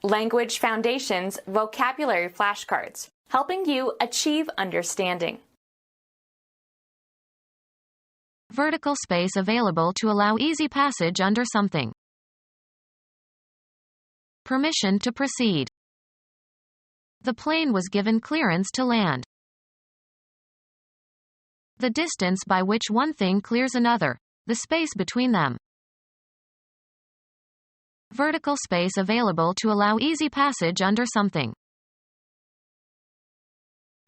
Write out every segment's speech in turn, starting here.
Language Foundations Vocabulary Flashcards, helping you achieve understanding. Vertical space available to allow easy passage under something. Permission to proceed. The plane was given clearance to land. The distance by which one thing clears another, the space between them. Vertical space available to allow easy passage under something.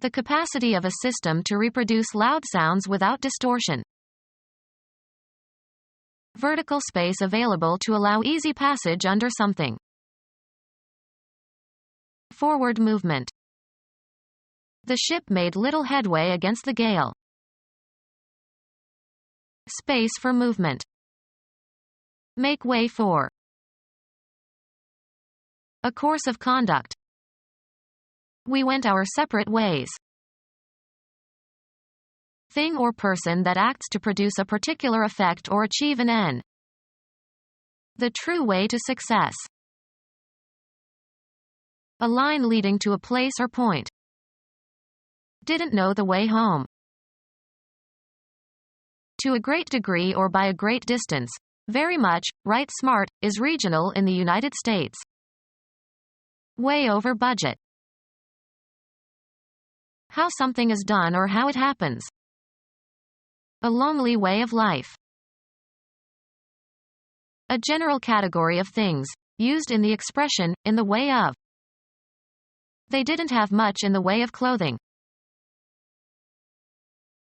The capacity of a system to reproduce loud sounds without distortion. Vertical space available to allow easy passage under something. Forward movement. The ship made little headway against the gale. Space for movement. Make way for. A course of conduct. We went our separate ways. Thing or person that acts to produce a particular effect or achieve an end. The true way to success. A line leading to a place or point. Didn't know the way home. To a great degree or by a great distance. Very much, right. Smart, is regional in the United States. Way over budget. How something is done or how it happens. A lonely way of life. A general category of things, used in the expression, in the way of. They didn't have much in the way of clothing.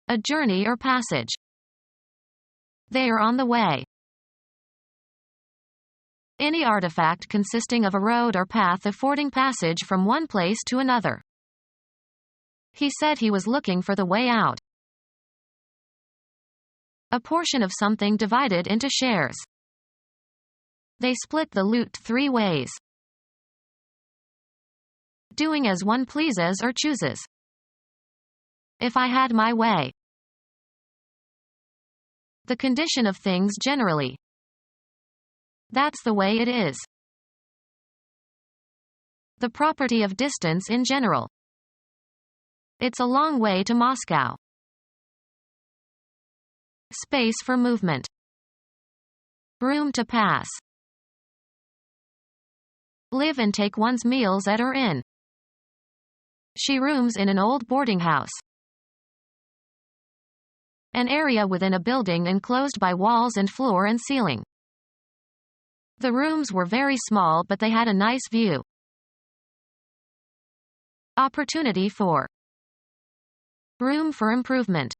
A journey or passage. They are on the way. Any artifact consisting of a road or path affording passage from one place to another. He said he was looking for the way out. A portion of something divided into shares. They split the loot 3 ways. Doing as one pleases or chooses. If I had my way. The condition of things generally. That's the way it is. The property of distance in general. It's a long way to Moscow. Space for movement. Room to pass. Live and take one's meals at or in. She rooms in an old boarding house. An area within a building enclosed by walls and floor and ceiling. The rooms were very small but they had a nice view. Opportunity for. Room for improvement.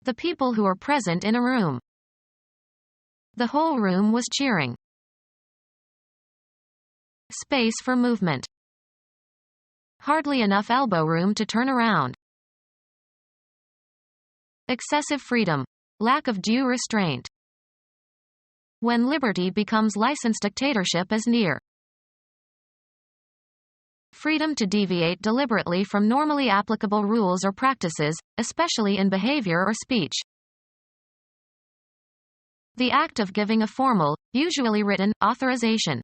The people who were present in a room. The whole room was cheering. Space for movement. Hardly enough elbow room to turn around. Excessive freedom. Lack of due restraint. When liberty becomes licensed, dictatorship is near. Freedom to deviate deliberately from normally applicable rules or practices, especially in behavior or speech. The act of giving a formal, usually written, authorization.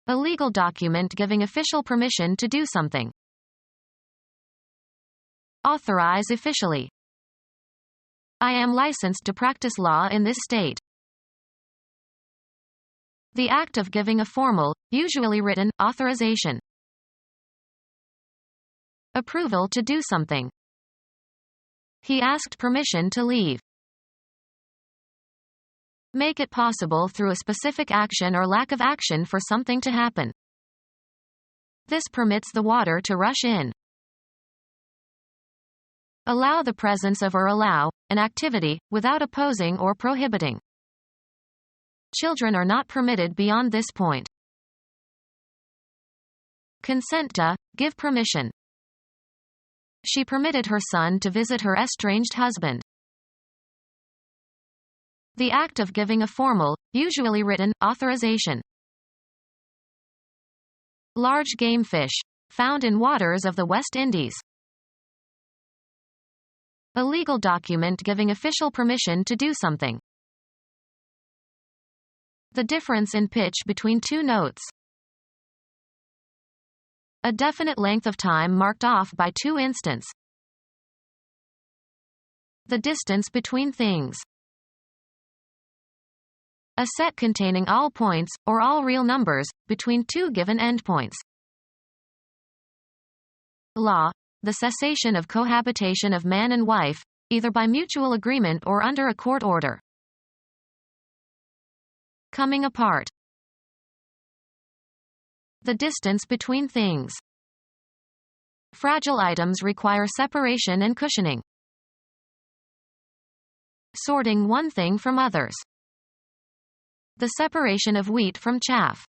A legal document giving official permission to do something. Authorize officially. I am licensed to practice law in this state. The act of giving a formal, usually written, authorization. Approval to do something. He asked permission to leave. Make it possible through a specific action or lack of action for something to happen. This permits the water to rush in. Allow the presence of or allow, an activity, without opposing or prohibiting. Children are not permitted beyond this point. Consent to, give permission. She permitted her son to visit her estranged husband. The act of giving a formal, usually written, authorization. Large game fish, found in waters of the West Indies. A legal document giving official permission to do something. The difference in pitch between two notes. A definite length of time marked off by two instants. The distance between things. A set containing all points, or all real numbers, between two given endpoints. Law. The cessation of cohabitation of man and wife, either by mutual agreement or under a court order. Coming apart. The distance between things. Fragile items require separation and cushioning. Sorting one thing from others. The separation of wheat from chaff.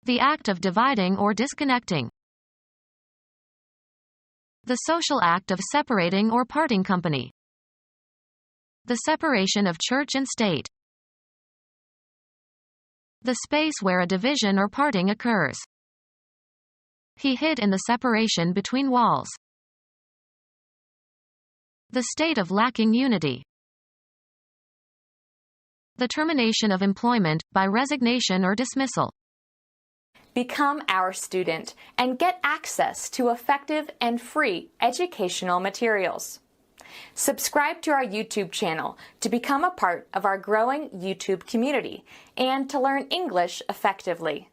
The act of dividing or disconnecting. The social act of separating or parting company. The separation of church and state. The space where a division or parting occurs. He hid in the separation between walls. The state of lacking unity. The termination of employment, by resignation or dismissal. Become our student and get access to effective and free educational materials. Subscribe to our YouTube channel to become a part of our growing YouTube community and to learn English effectively.